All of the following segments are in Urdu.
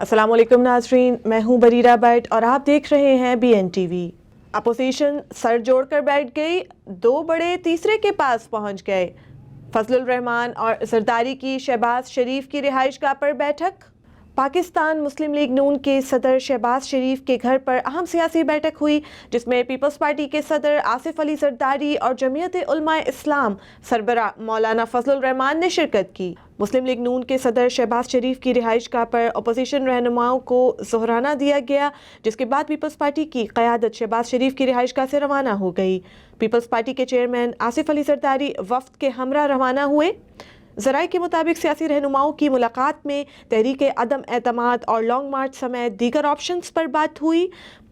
السلام علیکم ناظرین، میں ہوں بریرہ بٹ اور آپ دیکھ رہے ہیں BN TV۔ اپوزیشن سر جوڑ کر بیٹھ گئی، دو بڑے تیسرے کے پاس پہنچ گئے۔ فضل الرحمان اور زرداری کی شہباز شریف کی رہائش گاہ پر بیٹھک۔ پاکستان مسلم لیگ نون کے صدر شہباز شریف کے گھر پر اہم سیاسی بیٹھک ہوئی، جس میں پیپلز پارٹی کے صدر آصف علی زرداری اور جمعیت علماء اسلام سربراہ مولانا فضل الرحمان نے شرکت کی۔ مسلم لیگ نون کے صدر شہباز شریف کی رہائش گاہ پر اپوزیشن رہنماؤں کو ظہرانہ دیا گیا، جس کے بعد پیپلز پارٹی کی قیادت شہباز شریف کی رہائش گاہ سے روانہ ہو گئی۔ پیپلز پارٹی کے چیئرمین آصف علی زرداری وفد کے ہمراہ روانہ ہوئے۔ ذرائع کے مطابق سیاسی رہنماؤں کی ملاقات میں تحریک عدم اعتماد اور لانگ مارچ سمیت دیگر آپشنز پر بات ہوئی۔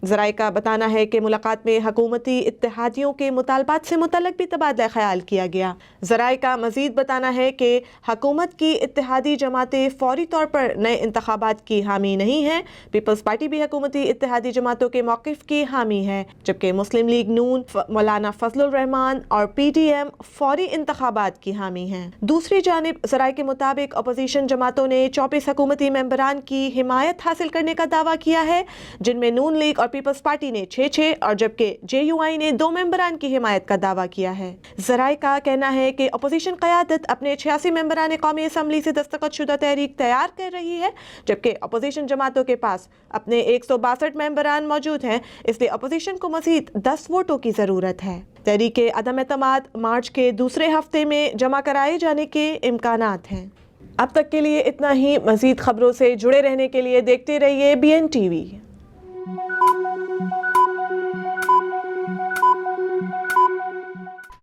ذرائع کا بتانا ہے کہ ملاقات میں حکومتی اتحادیوں کے مطالبات سے متعلق بھی تبادلہ خیال کیا گیا۔ ذرائع کا مزید بتانا ہے کہ حکومت کی اتحادی جماعتیں فوری طور پر نئے انتخابات کی حامی نہیں ہیں۔ پیپلز پارٹی بھی حکومتی اتحادی جماعتوں کے موقف کی حامی ہے، جبکہ مسلم لیگ نون مولانا فضل الرحمان اور PDM فوری انتخابات کی حامی ہیں۔ دوسری جانب ذرائع کے مطابق اپوزیشن جماعتوں نے 24 حکومتی ممبران کی حمایت حاصل کرنے کا دعویٰ کیا ہے، جن میں نون لیگ اور پیپلز پارٹی نے 6 اور جبکہ JUI نے 2 ممبران کی حمایت کا دعویٰ کیا ہے۔ ذرائع کا کہنا ہے کہ اپوزیشن قیادت اپنے 86 ممبران قومی اسمبلی سے دستخط شدہ تحریک تیار کر رہی ہے، جبکہ اپوزیشن جماعتوں کے پاس اپنے 162 ممبران موجود ہیں، اس لیے اپوزیشن کو مزید 10 ووٹوں کی ضرورت ہے۔ تحریک عدم اعتماد مارچ کے دوسرے ہفتے میں جمع کرائے جانے کے امکانات ہیں۔ اب تک کے لیے اتنا ہی۔ مزید خبروں سے جڑے رہنے کے لیے دیکھتے رہیے BN TV۔